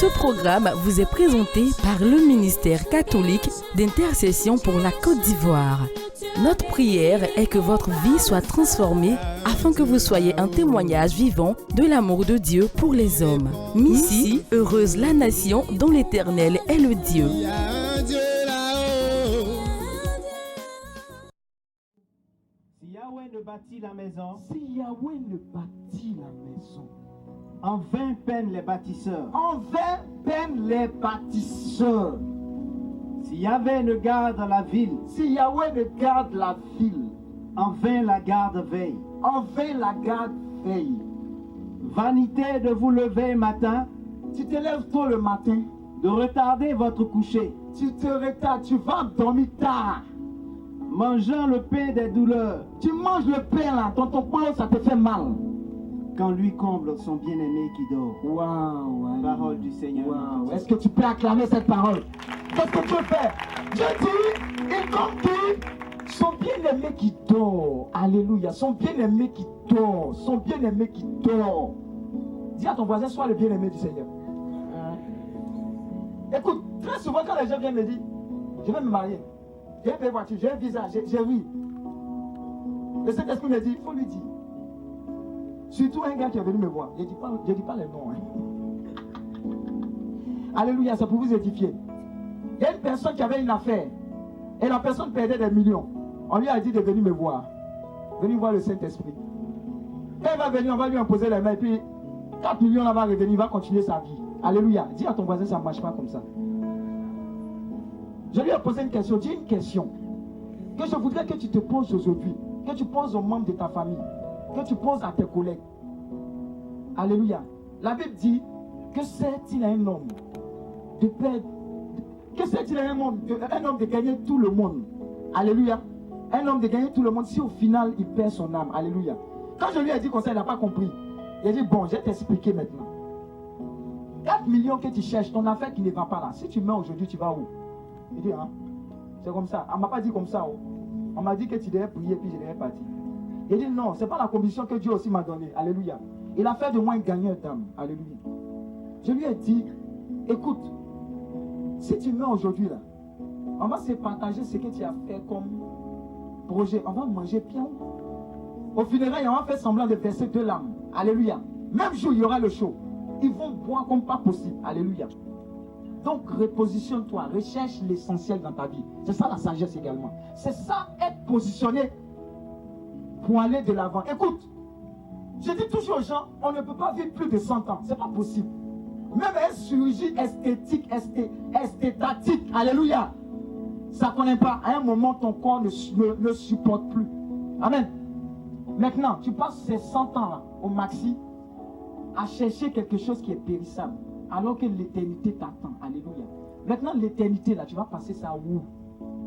Ce programme vous est présenté par le ministère catholique d'intercession pour la Côte d'Ivoire. Notre prière est que votre vie soit transformée afin que vous soyez un témoignage vivant de l'amour de Dieu pour les hommes. Missi, heureuse la nation dont l'Éternel est le Dieu. Si Yahweh ne bâtit la maison, en vain peinent les bâtisseurs. Si Yahweh ne garde la ville, en vain la garde veille. Vanité de vous lever matin, Tu te lèves tôt le matin, de retarder votre coucher, tu te retardes, tu vas dormir tard. mangeant le pain des douleurs, Tu manges le pain là, ton pain ça te fait mal. quand lui comble son bien-aimé qui dort. Waouh, Parole du Seigneur. waouh. Est-ce que tu peux acclamer cette parole? Qu'est-ce que tu fais? Dieu dit, il compte qui? Son bien-aimé qui dort. Alléluia. Son bien-aimé qui dort. Son bien-aimé qui dort. Dis à ton voisin, sois le bien-aimé du Seigneur. Écoute, très souvent quand les gens viennent me dire, je vais me marier, j'ai une belle voiture, j'ai un visa, j'ai ri. Le Saint-Esprit me dit, il faut lui dire. Surtout un gars qui est venu me voir. Je ne dis pas les noms. Alléluia, c'est pour vous édifier. Il y a une personne qui avait une affaire. Et la personne perdait des millions. On lui a dit de venir me voir. Venir voir le Saint-Esprit. Quand il va venir, on va lui imposer les mains. Et puis, 4 millions là va revenir, il va continuer sa vie. Alléluia. Dis à ton voisin, ça ne marche pas comme ça. Je lui ai posé une question. Dis une question. Que je voudrais que tu te poses aujourd'hui. Que tu poses aux membres de ta famille. Que tu poses à tes collègues. Alléluia. La Bible dit que c'est-il un homme de perdre, que c'est-il un homme de gagner tout le monde. Alléluia. Un homme de gagner tout le monde si au final il perd son âme. Alléluia. Quand je lui ai dit comme ça, il n'a pas compris. Il a dit bon, je vais t'expliquer maintenant. 4 millions que tu cherches, ton affaire qui ne va pas là. Si tu meurs aujourd'hui, tu vas où? Il dit hein, c'est comme ça. On ne m'a pas dit comme ça. Oh. On m'a dit que tu devais prier puis je devais partir. Il dit non, ce n'est pas la condition que Dieu aussi m'a donnée. Alléluia. Il a fait de moi un gagnant d'âme. Alléluia. Je lui ai dit, écoute, si tu meurs aujourd'hui là, on va se partager ce que tu as fait comme projet. On va manger bien. Au funérailles, on va faire semblant de verser 2 larmes. Alléluia. Même jour, il y aura le show. Ils vont boire comme pas possible. Alléluia. Donc, repositionne-toi. Recherche l'essentiel dans ta vie. C'est ça la sagesse également. C'est ça, être positionné pour aller de l'avant. Écoute, je dis toujours aux gens, on ne peut pas vivre plus de 100 ans. C'est pas possible. Même une chirurgie esthétique, esthétatique, alléluia, ça ne connaît pas. À un moment, ton corps ne supporte plus. Amen. Maintenant, tu passes ces 100 ans là, au maxi, à chercher quelque chose qui est périssable, alors que l'éternité t'attend. Alléluia. Maintenant, l'éternité là, tu vas passer ça où?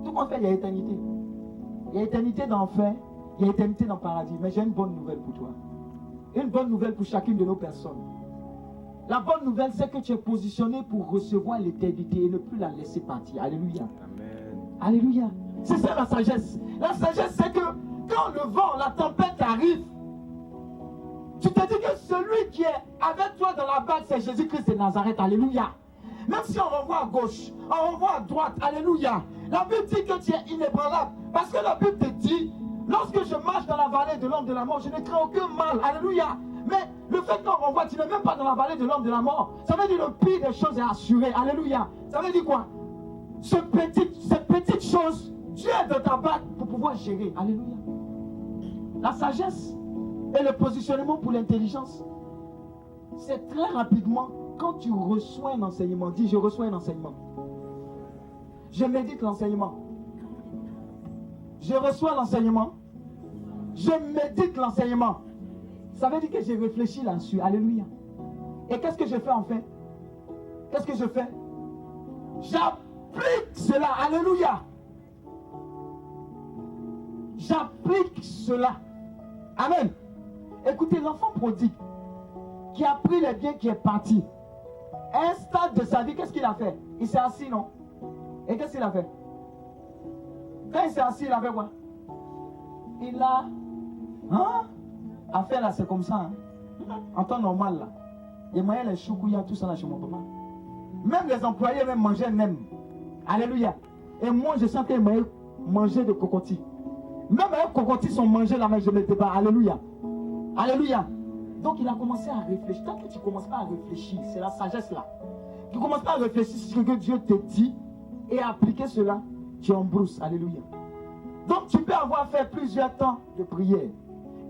Tout compte fait, il y a éternité. Il y a éternité dans l'enfer. Il y a éternité dans le paradis. Mais j'ai une bonne nouvelle pour toi. Une bonne nouvelle pour chacune de nos personnes. La bonne nouvelle, c'est que tu es positionné pour recevoir l'éternité et ne plus la laisser partir. Alléluia. Amen. Alléluia. C'est ça la sagesse. La sagesse, c'est que quand le vent, la tempête arrive, tu te dis que celui qui est avec toi dans la barque, c'est Jésus-Christ de Nazareth. Alléluia. Même si on renvoie à gauche, on renvoie à droite. Alléluia. La Bible dit que tu es inébranlable. Parce que la Bible te dit, lorsque je marche dans la vallée de l'ombre de la mort, je ne crains aucun mal. Alléluia. Mais le fait qu'on renvoie, tu n'es même pas dans la vallée de l'ombre de la mort. Ça veut dire le pire des choses est assuré. Alléluia. Ça veut dire quoi? Cette petite chose, Dieu est dans ta barque pour pouvoir gérer. Alléluia. La sagesse et le positionnement pour l'intelligence, c'est très rapidement quand tu reçois un enseignement. Dis, je reçois un enseignement. Je médite l'enseignement. Je reçois l'enseignement. Je médite l'enseignement. Ça veut dire que j'ai réfléchi là-dessus. Alléluia. Et qu'est-ce que je fais en fait? Qu'est-ce que je fais? J'applique cela. Alléluia. J'applique cela. Amen. Écoutez, l'enfant prodigue qui a pris les biens, qui est parti. À un stade de sa vie, qu'est-ce qu'il a fait? Il s'est assis, non? Et qu'est-ce qu'il a fait? Quand il s'est assis, il a fait quoi? Il a... Hein? Affaire là, c'est comme ça. Hein? En temps normal, là. Les moyens, les choukouillas, tout ça là chez mon papa. Même les employés même mangeaient nem. Alléluia. Et moi, je sentais manger de cocotiers. Même les cocotiers sont mangés là, mais je ne mettais pas. Alléluia. Alléluia. Donc il a commencé à réfléchir. Tant que tu ne commences pas à réfléchir, c'est la sagesse là. Tu ne commences pas à réfléchir sur ce que Dieu te dit et à appliquer cela, tu embrousses. Alléluia. Donc tu peux avoir fait plusieurs temps de prière.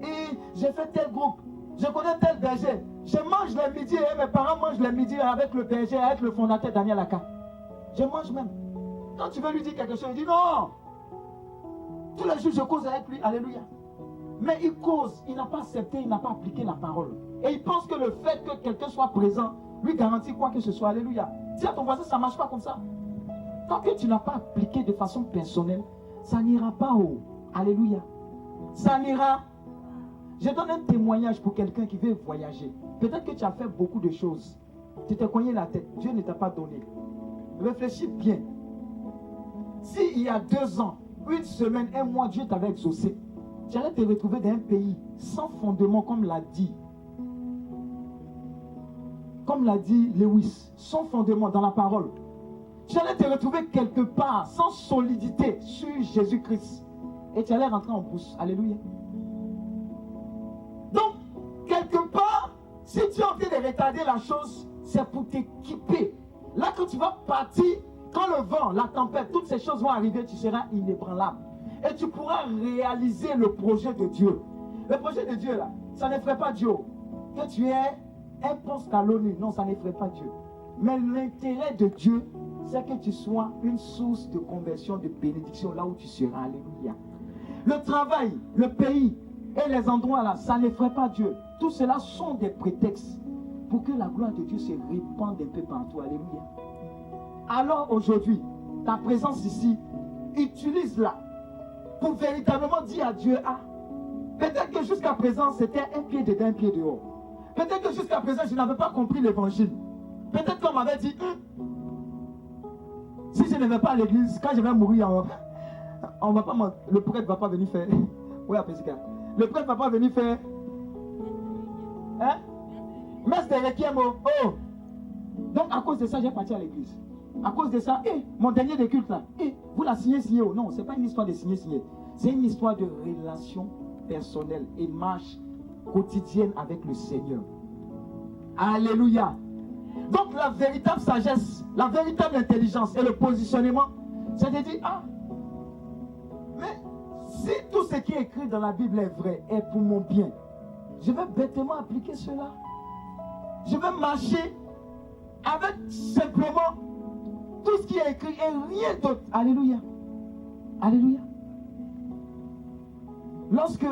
Et j'ai fait tel groupe. Je connais tel berger. Je mange le midi et mes parents mangent le midi avec le berger, avec le fondateur Daniel Aka. Je mange même. Quand tu veux lui dire quelque chose, il dit non. Tous les jours je cause avec lui. Alléluia. Mais il cause, il n'a pas accepté, il n'a pas appliqué la parole. Et il pense que le fait que quelqu'un soit présent lui garantit quoi que ce soit. Alléluia. Dis à ton voisin, ça ne marche pas comme ça. Tant que tu n'as pas appliqué de façon personnelle, ça n'ira pas haut. Alléluia. Ça n'ira. Je donne un témoignage pour quelqu'un qui veut voyager. Peut-être que tu as fait beaucoup de choses. Tu t'es cogné la tête. Dieu ne t'a pas donné. Réfléchis bien. S'il y a 2 ans, 1 semaine, 1 mois, Dieu t'avait exaucé, tu allais te retrouver dans un pays sans fondement, comme l'a dit Lewis, sans fondement dans la parole. Tu allais te retrouver quelque part sans solidité sur Jésus-Christ. Et tu allais rentrer en brousse. Alléluia. Donc, quelque part, si tu es en train de retarder la chose, c'est pour t'équiper. Là, quand tu vas partir, quand le vent, la tempête, toutes ces choses vont arriver, tu seras inébranlable. Et tu pourras réaliser le projet de Dieu. Le projet de Dieu, là, ça ne ferait pas Dieu. Que tu aies un poste à l'ONU, non, ça ne ferait pas Dieu. Mais l'intérêt de Dieu, c'est que tu sois une source de conversion, de bénédiction là où tu seras. Alléluia. Le travail, le pays et les endroits là, ça ne ferait pas Dieu. Tout cela sont des prétextes pour que la gloire de Dieu se répande un peu partout. Alléluia. Alors aujourd'hui, ta présence ici, utilise-la pour véritablement dire à Dieu, ah, peut-être que jusqu'à présent, c'était un pied dedans, un pied dehors. Peut-être que jusqu'à présent, je n'avais pas compris l'évangile. Peut-être qu'on m'avait dit, si je ne vais pas à l'église, quand je vais mourir, on va pas, le prêtre ne va pas venir faire. Oui, Apesica. Le prêtre ne va pas venir faire. Hein? Messe de requiem. Oh! Donc, à cause de ça, j'ai parti à l'église. À cause de ça, mon dernier de culte là, vous la signez. Non, ce n'est pas une histoire de signer. C'est une histoire de relation personnelle et marche quotidienne avec le Seigneur. Alléluia. Donc la véritable sagesse, la véritable intelligence et le positionnement, c'est de dire, ah, mais si tout ce qui est écrit dans la Bible est vrai, est pour mon bien, je vais bêtement appliquer cela. Je vais marcher avec simplement tout ce qui est écrit et rien d'autre. Alléluia. Alléluia. Lorsque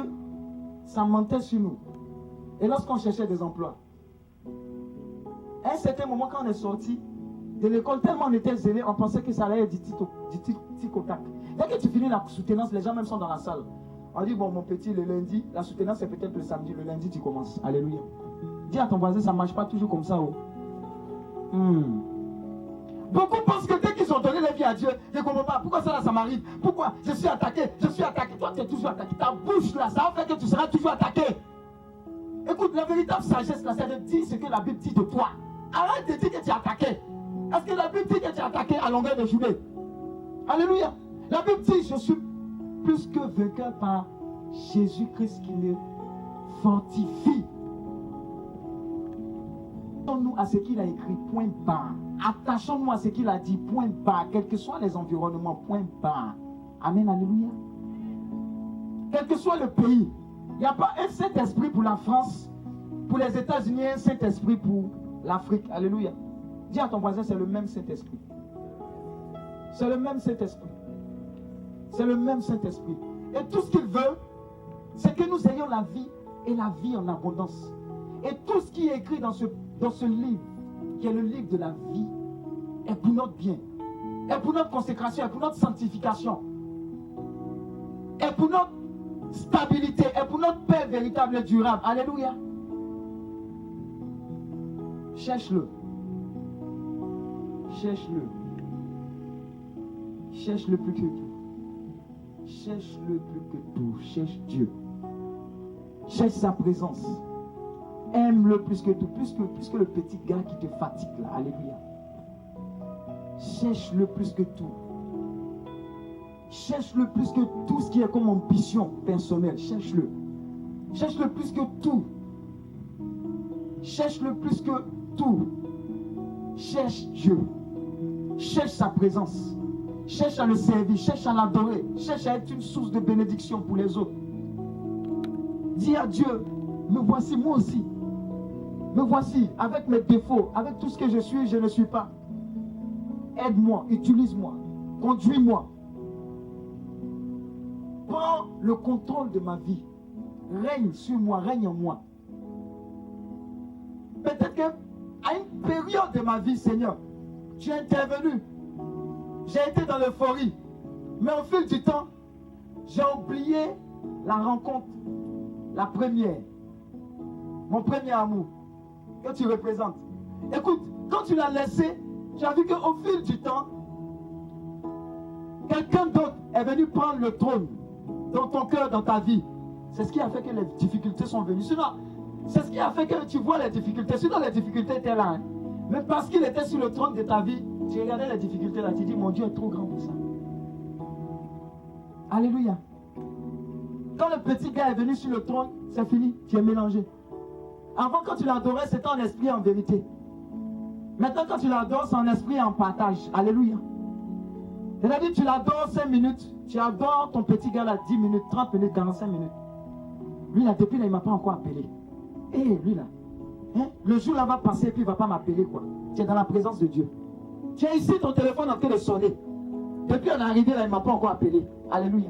ça montait sur nous, et lorsqu'on cherchait des emplois, à un certain moment, quand on est sorti de l'école, tellement on était zélé, on pensait que ça allait être du tic-au-tac. Dès que tu finis la soutenance, les gens même sont dans la salle. On dit, bon, mon petit, le lundi, la soutenance c'est peut-être le samedi, le lundi tu commences. Alléluia. Dis à ton voisin, ça ne marche pas toujours comme ça. Oh. Beaucoup pensent que dès qu'ils ont donné leur vie à Dieu, ils ne comprennent pas. Pourquoi ça m'arrive? Pourquoi je suis attaqué? Toi, tu es toujours attaqué. Ta bouche là, ça va faire que tu seras toujours attaqué. Écoute, la véritable sagesse là, c'est de dire ce que la Bible dit de toi. Arrête de dire que tu es attaqué. Est-ce que la Bible dit que tu es attaqué à longueur de journée? Alléluia. La Bible dit, je suis plus que vainqueur par Jésus-Christ qui me fortifie. Attachons-nous à ce qu'il a écrit, point barre. Attachons-nous à ce qu'il a dit, point barre. Quels que soient les environnements, point barre. Amen, alléluia. Quel que soit le pays, il n'y a pas un Saint-Esprit pour la France, pour les États-Unis, un Saint-Esprit pour l'Afrique. Alléluia. Dis à ton voisin, c'est le même Saint-Esprit. C'est le même Saint-Esprit. C'est le même Saint-Esprit. Et tout ce qu'il veut, c'est que nous ayons la vie et la vie en abondance. Et tout ce qui est écrit dans ce livre, qui est le livre de la vie, est pour notre bien, est pour notre consécration, est pour notre sanctification, est pour notre stabilité, est pour notre paix véritable et durable. Alléluia. Cherche-le. Cherche-le. Cherche-le plus que tout. Cherche-le plus que tout. Cherche Dieu. Cherche sa présence. Aime-le plus que tout. Plus que le petit gars qui te fatigue là. Alléluia. cherche-le plus que tout. Cherche-le plus que tout ce qui est comme ambition personnelle. Cherche-le. Cherche-le plus que tout. Cherche-le plus que tout. Cherche Dieu. Cherche sa présence. Cherche à le servir. Cherche à l'adorer. Cherche à être une source de bénédiction pour les autres. Dis à Dieu, me voici moi aussi. Me voici avec mes défauts, avec tout ce que je suis et je ne suis pas. Aide-moi, utilise-moi, conduis-moi. Prends le contrôle de ma vie. Règne sur moi, règne en moi. Peut-être qu'à une période de ma vie, Seigneur, tu es intervenu. J'ai été dans l'euphorie. Mais au fil du temps, j'ai oublié la rencontre, la première. Mon premier amour que tu représentes. Écoute, quand tu l'as laissé, tu as vu qu'au fil du temps, quelqu'un d'autre est venu prendre le trône dans ton cœur, dans ta vie. C'est ce qui a fait que les difficultés sont venues. Sinon, c'est ce qui a fait que tu vois les difficultés. Sinon, les difficultés étaient là. Hein. Mais parce qu'il était sur le trône de ta vie, tu regardais les difficultés là, tu dis, mon Dieu est trop grand pour ça. Alléluia. Quand le petit gars est venu sur le trône, c'est fini, tu es mélangé. Avant, quand tu l'adorais, c'était en esprit et en vérité. Maintenant, quand tu l'adores, c'est en esprit et en partage. Alléluia. C'est-à-dire, tu l'adores 5 minutes, tu adores ton petit gars là 10 minutes, 30 minutes, 45 minutes. Lui là, depuis là, il ne m'a pas encore appelé. Et lui là, hein? Le jour là va passer et puis il ne va pas m'appeler quoi. Tu es dans la présence de Dieu. Tu es ici, ton téléphone en train de sonner. Depuis on est arrivé là, il ne m'a pas encore appelé. Alléluia.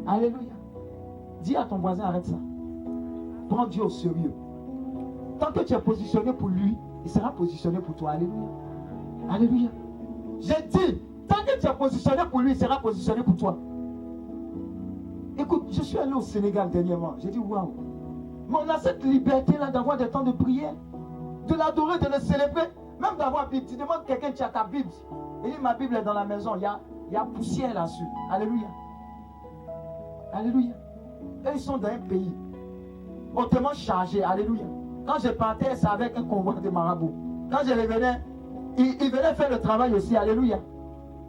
Alléluia. Dis à ton voisin, arrête ça. Prends Dieu au sérieux. Tant que tu es positionné pour lui, il sera positionné pour toi. Alléluia. Alléluia. J'ai dit, tant que tu es positionné pour lui, il sera positionné pour toi. Écoute, je suis allé au Sénégal dernièrement. J'ai dit, waouh. Mais on a cette liberté-là d'avoir des temps de prière, de l'adorer, de le célébrer, même d'avoir Bible. Tu demandes à quelqu'un, tu as ta Bible. Il dit, ma Bible est dans la maison. Il y a poussière là-dessus. Alléluia. Alléluia. Eux, ils sont dans un pays hautement chargé. Alléluia. Quand je partais, c'est avec un convoi de marabouts. Quand je revenais, ils venaient faire le travail aussi. Alléluia.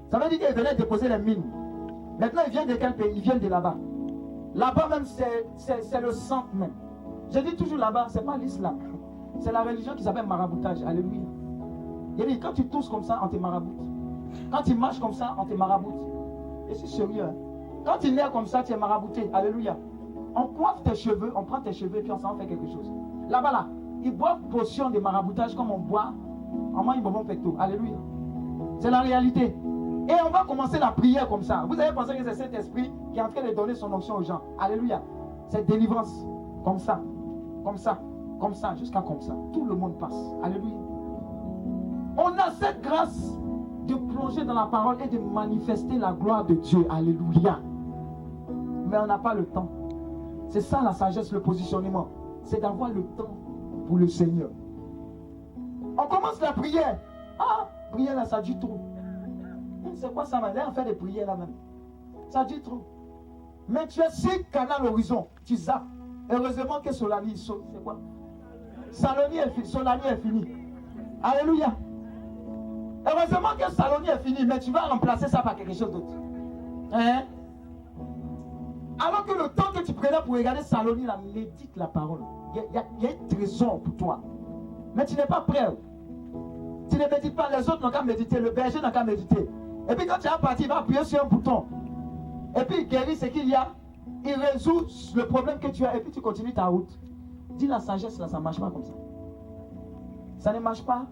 Ça veut dire qu'ils venaient déposer les mines. Maintenant, ils viennent de quel pays? Ils viennent de là-bas. Là-bas même, c'est le centre même. Je dis toujours là-bas, ce n'est pas l'islam. C'est la religion qui s'appelle maraboutage. Alléluia. Il dit, quand tu tousses comme ça, on te maraboute. Quand tu marches comme ça, on te maraboute. Et c'est sérieux. Hein? Quand tu nais comme ça, tu es marabouté. Alléluia. On coiffe tes cheveux, on prend tes cheveux et puis on s'en fait quelque chose. Là-bas, là, ils boivent potion de maraboutage comme on boit en mange bonbon pecto. Alléluia. C'est la réalité. Et on va commencer la prière comme ça. Vous avez pensé que c'est cet esprit qui est en train de donner son onction aux gens. Alléluia. C'est délivrance. Comme ça. Comme ça. Comme ça. Jusqu'à comme ça. Tout le monde passe. Alléluia. On a cette grâce de plonger dans la parole et de manifester la gloire de Dieu. Alléluia. Mais on n'a pas le temps. C'est ça la sagesse, le positionnement. C'est d'avoir le temps pour le Seigneur. On commence la prière. Ah, prière là, ça dit trop. C'est quoi ça, là, on fait des prières là même. Ça dit trop. Mais tu es sur Canal Horizon, tu zappes. Heureusement que Solani saute. C'est quoi? Solani est fini. Alléluia. Heureusement que Solani est fini, mais tu vas remplacer ça par quelque chose d'autre. Hein? Alors que le temps que tu prenais pour regarder Saloni, là, médite la parole. Il y a un trésor pour toi. Mais tu n'es pas prêt. Tu ne médites pas, les autres n'ont qu'à méditer, le berger n'a qu'à méditer. Et puis quand tu es parti, il va appuyer sur un bouton. Et puis il guérit ce qu'il y a. Il résout le problème que tu as. Et puis tu continues ta route. Dis la sagesse, là, ça ne marche pas comme ça. Ça ne marche pas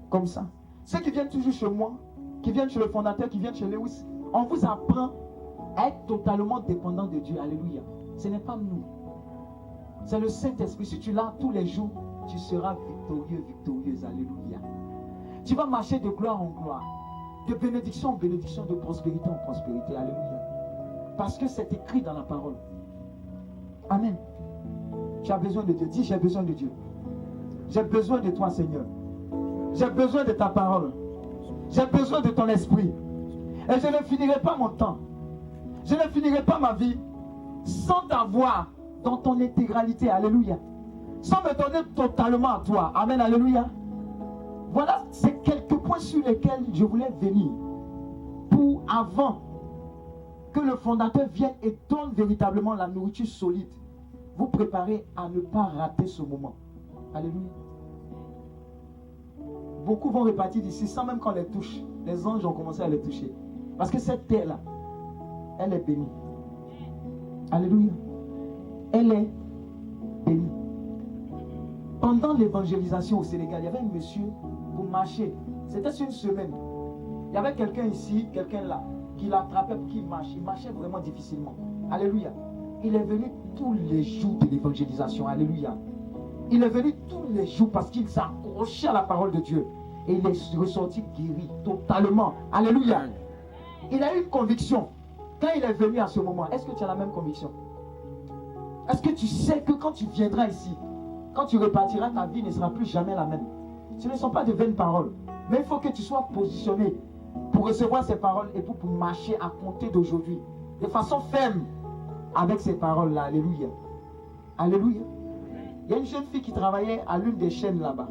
comme ça. Ceux qui viennent toujours chez moi, qui viennent chez le fondateur, qui viennent chez Lewis, on vous apprend à être totalement dépendant de Dieu. Alléluia. Ce n'est pas nous. C'est le Saint-Esprit. Si tu l'as tous les jours, tu seras victorieux, victorieuse. Alléluia. Tu vas marcher de gloire en gloire. De bénédiction en bénédiction, de prospérité en prospérité. Alléluia. Parce que c'est écrit dans la parole. Amen. Tu as besoin de Dieu. Dis, j'ai besoin de Dieu. J'ai besoin de toi, Seigneur. J'ai besoin de ta parole. J'ai besoin de ton esprit. Et je ne finirai pas mon temps. Je ne finirai pas ma vie sans t'avoir dans ton intégralité. Alléluia. Sans me donner totalement à toi. Amen. Alléluia. Voilà, c'est quelques points points sur lesquels je voulais venir pour, avant que le fondateur vienne et donne véritablement la nourriture solide, vous préparez à ne pas rater ce moment. Alléluia. Beaucoup vont repartir d'ici sans même qu'on les touche. Les anges ont commencé à les toucher. Parce que cette terre-là, elle est bénie. Alléluia. Elle est bénie. Pendant l'évangélisation au Sénégal, il y avait un monsieur, vous marchez. C'était sur une semaine. Il y avait quelqu'un ici, quelqu'un là, qui l'attrapait pour qu'il marche. Il marchait vraiment difficilement. Alléluia. Il est venu tous les jours de l'évangélisation. Alléluia. Il est venu tous les jours parce qu'il s'accrochait à la parole de Dieu. Et il est ressorti guéri totalement. Alléluia. Il a eu une conviction. Quand il est venu à ce moment, est-ce que tu as la même conviction? Est-ce que tu sais que quand tu viendras ici, quand tu repartiras, ta vie ne sera plus jamais la même? Ce ne sont pas de vaines paroles. Mais il faut que tu sois positionné pour recevoir ces paroles et pour marcher à compter d'aujourd'hui. De façon ferme avec ces paroles-là. Alléluia. Alléluia. Il y a une jeune fille qui travaillait à l'une des chaînes là-bas.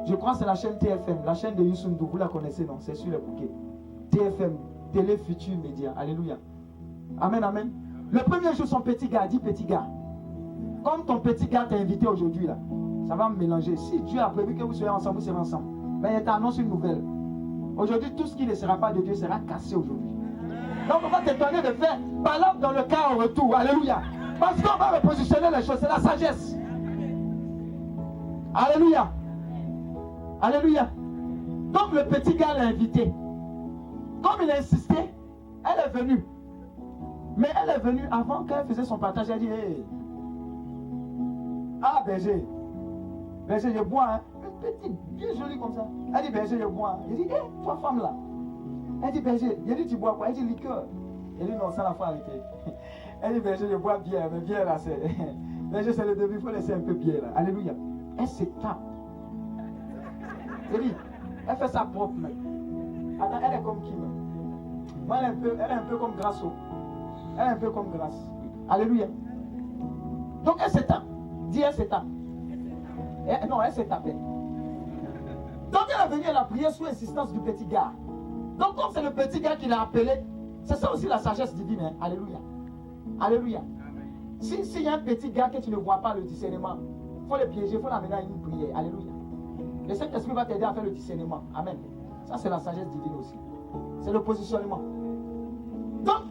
Je crois que c'est la chaîne TFM, la chaîne de Youssou N'Dour. Vous la connaissez, non? C'est sur les bouquets. TFM, Télé Futur Média. Alléluia. Amen, amen. Le premier jour, son petit gars dit, petit gars, comme ton petit gars t'a invité aujourd'hui là, ça va me mélanger. Si Dieu a prévu que vous soyez ensemble, vous serez ensemble. Mais il t'annonce une nouvelle. Aujourd'hui, tout ce qui ne sera pas de Dieu sera cassé aujourd'hui. Donc on va t'étonner de faire parole dans le cas au retour. Alléluia. Parce qu'on va repositionner les choses. C'est la sagesse. Alléluia. Alléluia. Donc le petit gars l'a invité. Comme il a insisté, elle est venue. Mais elle est venue avant qu'elle faisait son partage. Elle a dit, hey. Ah, berger. Berger, je bois. Hein. Une petite, bien jolie comme ça. Elle dit, berger, je bois. Il dit, hé, toi, femme là. Elle dit, berger. Il dit, tu bois quoi? Elle dit, liqueur. Il dit, non, ça la faut arrêter. Elle dit, berger, je bois bière. Mais bière là, c'est. Berger, c'est le début. Il faut laisser un peu bière là. Alléluia. Elle se tape. Elle dit, elle fait sa propre main. Attends, elle est comme qui, même? Moi, elle est un peu comme Grasso. Elle est un peu comme Grâce. Alléluia. Donc, elle se tape. Dis, elle se tape. Non, elle se tapait. Donc, elle est venue, elle a prié sous insistance du petit gars. Donc, comme c'est le petit gars qui l'a appelé, c'est ça aussi la sagesse divine. Hein? Alléluia. Alléluia. S'il y a un petit gars que tu ne vois pas le discernement, il faut le piéger, il faut l'amener à une prière. Alléluia. Le Saint-Esprit va t'aider à faire le discernement. Amen. Ça, c'est la sagesse divine aussi. C'est le positionnement. Donc,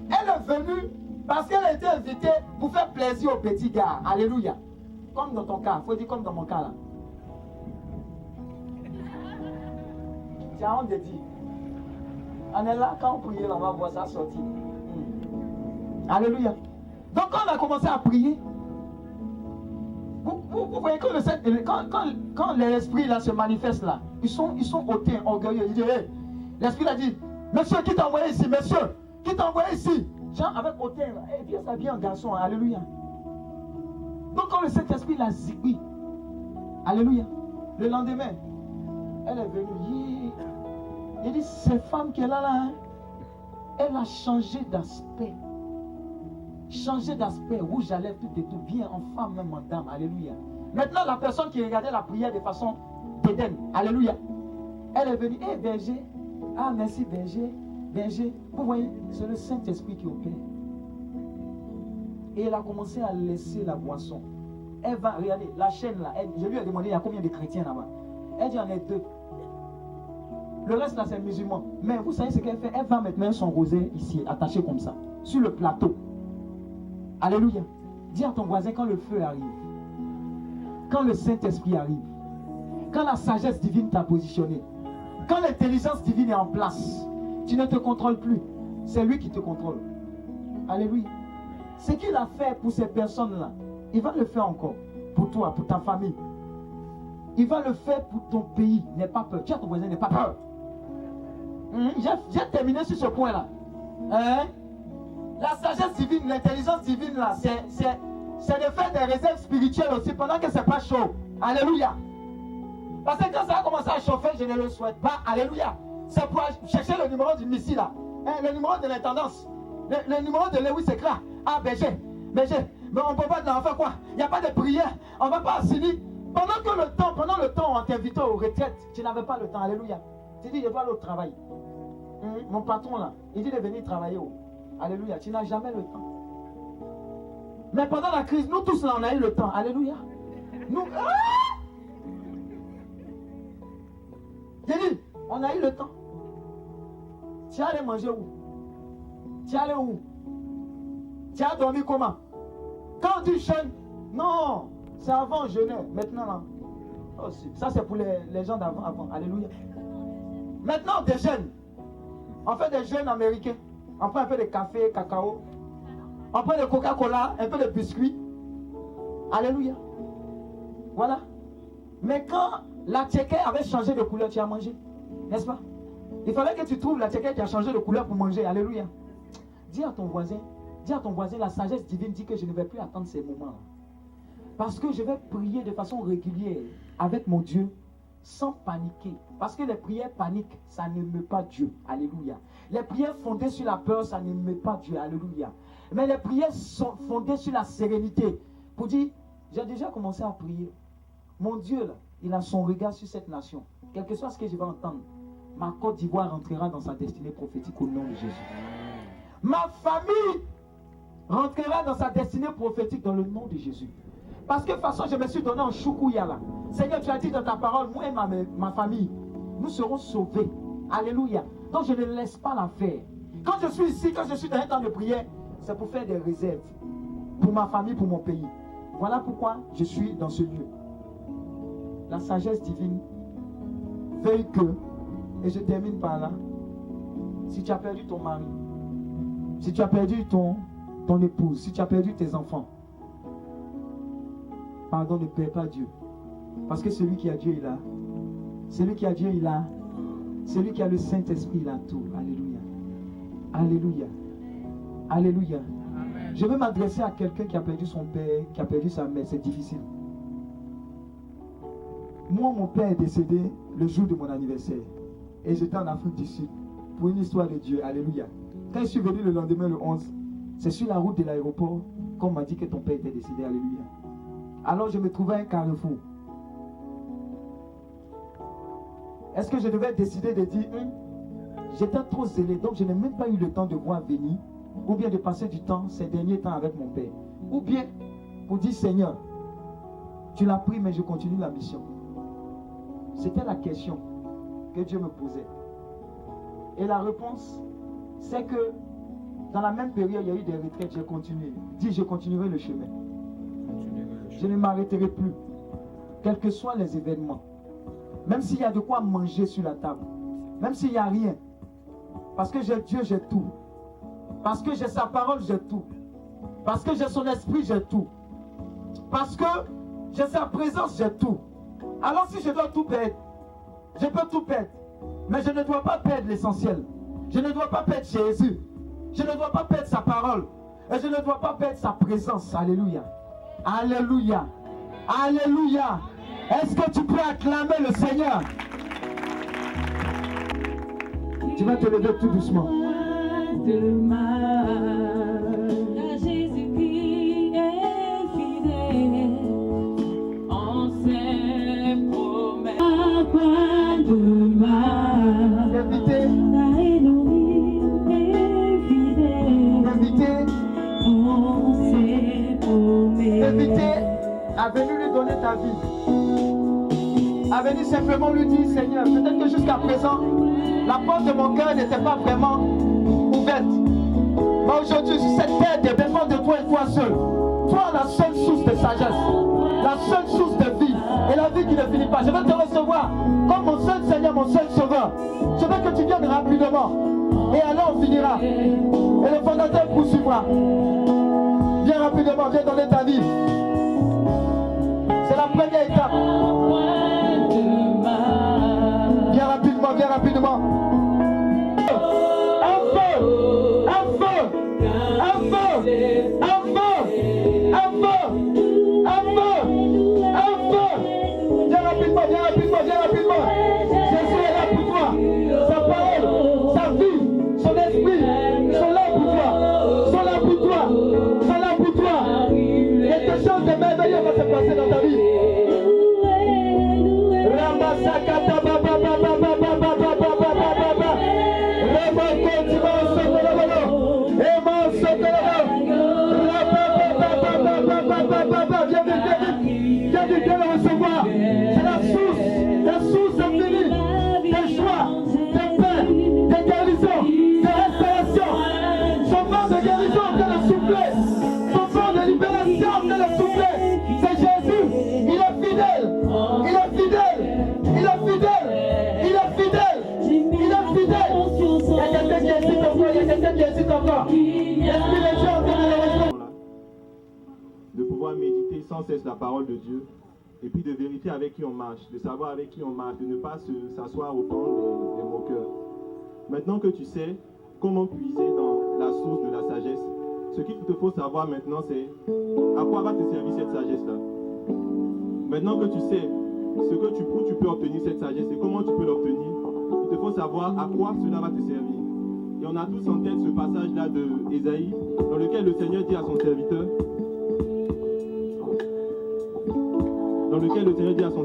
elle est venue parce qu'elle a été invitée pour faire plaisir au petit gars. Alléluia. Comme dans ton cas. Il faut dire comme dans mon cas là. Tu as honte de dire. On est là, quand on prie, on va voir ça sortir. Alléluia. Donc quand on a commencé à prier, vous voyez que quand l'esprit là se manifeste là, ils sont hautains, orgueilleux. Ils disent, hey, l'esprit a dit, monsieur qui t'a envoyé ici, monsieur, qui t'a envoyé ici? Jean avec hautain là, et bien s'habiller en garçon, alléluia. Donc quand le Saint-Esprit l'a zigouille, alléluia, le lendemain, elle est venue, il dit, cette femme qui est là, hein, elle a changé d'aspect. Changé d'aspect, rouge à lèvres, tout et tout, bien en femme, même en dame, alléluia. Maintenant, la personne qui regardait la prière de façon d'Éden, alléluia, elle est venue, hé berger, ah merci berger, berger, vous voyez, c'est le Saint-Esprit qui opère. Et elle a commencé à laisser la boisson. Elle va, regardez, la chaîne là, je lui ai demandé, il y a combien de chrétiens là-bas? Elle dit, il y en a 2. Le reste là, c'est musulman. Mais vous savez ce qu'elle fait? Elle va maintenant son rosaire ici, attaché comme ça, sur le plateau. Alléluia. Dis à ton voisin, quand le feu arrive, quand le Saint-Esprit arrive, quand la sagesse divine t'a positionné, quand l'intelligence divine est en place, tu ne te contrôles plus. C'est lui qui te contrôle. Alléluia. Ce qu'il a fait pour ces personnes-là, il va le faire encore. Pour toi, pour ta famille. Il va le faire pour ton pays. N'aie pas peur. Dis à ton voisin, n'aie pas peur. J'ai terminé sur ce point-là. Hein? La sagesse divine, l'intelligence divine là, c'est de faire des réserves spirituelles aussi pendant que c'est pas chaud. Alléluia. Parce que quand ça a commencé à chauffer, je ne le souhaite pas. Alléluia. C'est pour chercher le numéro du missile là. Hein, le numéro de l'intendance. Le numéro de Lewis c'est là. Ah, berger. Mais on ne peut pas en faire quoi? Il n'y a pas de prière. On ne va pas assigner Pendant le temps, on t'invitait aux retraites, tu n'avais pas le temps. Alléluia. Tu dis, je dois aller au travail. Mon patron là, il dit de venir travailler. Alléluia. Tu n'as jamais le temps. Mais pendant la crise, nous tous là, on a eu le temps. Alléluia. Nous. J'ai dit, on a eu le temps. Tu es allé manger où? Tu es allé où? Tu as dormi comment? Quand tu jeûnes, non, c'est avant jeûner. Maintenant là, oh, ça c'est pour les gens d'avant. Alléluia. Maintenant des jeûnes. On fait des jeûnes américains. On prend un peu de café, cacao. On prend de Coca-Cola, un peu de biscuits. Alléluia. Voilà. Mais quand la tchéké avait changé de couleur, tu as mangé. N'est-ce pas? Il fallait que tu trouves la tchéké qui a changé de couleur pour manger. Alléluia. Dis à ton voisin, la sagesse divine dit que je ne vais plus attendre ces moments-là. Parce que je vais prier de façon régulière avec mon Dieu sans paniquer. Parce que les prières paniques, ça n'aime pas Dieu. Alléluia. Les prières fondées sur la peur, ça n'aime pas Dieu. Alléluia. Mais les prières sont fondées sur la sérénité. Pour dire, j'ai déjà commencé à prier. Mon Dieu, là, il a son regard sur cette nation. Quel que soit ce que je vais entendre, ma Côte d'Ivoire rentrera dans sa destinée prophétique au nom de Jésus. Ma famille rentrera dans sa destinée prophétique dans le nom de Jésus. Parce que de toute façon, je me suis donné en choukouya là. Seigneur, tu as dit dans ta parole, moi et ma famille, nous serons sauvés. Alléluia. Donc je ne laisse pas la faire. Quand je suis ici, quand je suis dans un temps de prière, c'est pour faire des réserves. Pour ma famille, pour mon pays. Voilà pourquoi je suis dans ce lieu. La sagesse divine veuille que, et je termine par là, si tu as perdu ton mari, si tu as perdu ton épouse, si tu as perdu tes enfants, pardon, ne perds pas Dieu. Parce que celui qui a Dieu, il a. Celui qui a Dieu, il a. Celui qui a le Saint-Esprit, il a tout. Alléluia. Alléluia. Alléluia. Amen. Je veux m'adresser à quelqu'un qui a perdu son père, qui a perdu sa mère. C'est difficile. Moi, mon père est décédé le jour de mon anniversaire. Et j'étais en Afrique du Sud pour une histoire de Dieu. Alléluia. Quand je suis venu le lendemain, le 11, c'est sur la route de l'aéroport qu'on m'a dit que ton père était décédé. Alléluia. Alors je me trouvais à un carrefour. Est-ce que je devais décider de dire, j'étais trop zélé, donc je n'ai même pas eu le temps de voir venir, ou bien de passer du temps, ces derniers temps avec mon père. Ou bien, pour dire, Seigneur, tu l'as pris, mais je continue la mission. C'était la question que Dieu me posait. Et la réponse, c'est que dans la même période, il y a eu des retraites, j'ai continué. Dis, je continuerai le chemin. Je ne m'arrêterai plus, quels que soient les événements. Même s'il y a de quoi manger sur la table. Même s'il n'y a rien. Parce que j'ai Dieu, j'ai tout. Parce que j'ai sa parole, j'ai tout. Parce que j'ai son esprit, j'ai tout. Parce que j'ai sa présence, j'ai tout. Alors si je dois tout perdre, je peux tout perdre. Mais je ne dois pas perdre l'essentiel. Je ne dois pas perdre Jésus. Je ne dois pas perdre sa parole. Et je ne dois pas perdre sa présence. Alléluia. Alléluia. Alléluia. Est-ce que tu peux acclamer le Seigneur? Tu vas te lever tout doucement. Jésus-Christ est fidèle en ses promesses. Invité. Invité à venir lui donner ta vie. À venir simplement lui dire, Seigneur, peut-être que jusqu'à présent, la porte de mon cœur n'était pas vraiment ouverte. Mais aujourd'hui, sur cette terre dépend de toi et toi seul. Toi, la seule source de sagesse, la seule source de vie, et la vie qui ne finit pas. Je vais te recevoir comme mon seul Seigneur, mon seul Sauveur. Je veux que tu viennes rapidement. Et alors on finira. Et le fondateur poursuivra. Viens rapidement, viens donner ta vie. C'est la première étape. Viens rapidement, viens rapidement. Un feu, un feu, un feu, un feu, un feu, un feu, un feu. Viens rapidement, viens rapidement, viens rapidement. Jésus est là pour toi. Sa parole, sa vie, son esprit sont là pour toi. Sont là pour toi. Sont là pour toi. Quelque chose de merveilleux va se passer dans ta vie. De pouvoir méditer sans cesse la parole de Dieu et puis de vérifier avec qui on marche, de savoir avec qui on marche, de ne pas s'asseoir au banc des moqueurs. Maintenant que tu sais comment puiser dans la source de la sagesse, ce qu'il te faut savoir maintenant, c'est à quoi va te servir cette sagesse-là. Maintenant que tu sais où tu peux obtenir cette sagesse et comment tu peux l'obtenir, il te faut savoir à quoi cela va te servir. Et on a tous en tête ce passage-là de Ésaïe, dans lequel le Seigneur dit à son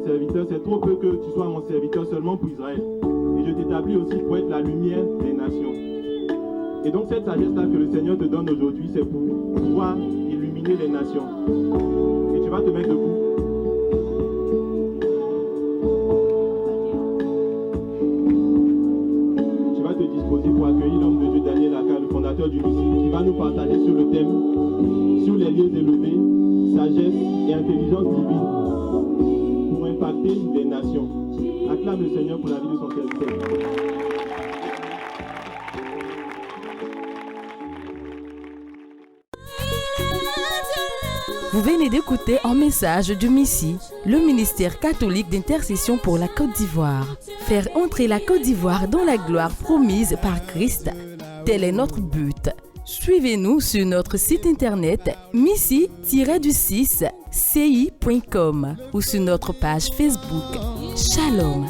serviteur, c'est trop peu que tu sois mon serviteur seulement pour Israël. Et je t'établis aussi pour être la lumière des nations. Et donc cette sagesse-là que le Seigneur te donne aujourd'hui, c'est pour pouvoir illuminer les nations. Et tu vas te mettre debout. Tu vas te disposer pour accueillir l'homme de Dieu, Daniel Aka, le fondateur du Lucie, qui va nous partager sur le thème, sur les lieux élevés, sagesse et intelligence divine, pour impacter les nations. Acclame le Seigneur pour la vie de son serviteur. Vous venez d'écouter un message du MISSI, le ministère catholique d'intercession pour la Côte d'Ivoire. Faire entrer la Côte d'Ivoire dans la gloire promise par Christ, tel est notre but. Suivez-nous sur notre site internet missi-du6ci.com ou sur notre page Facebook. Shalom.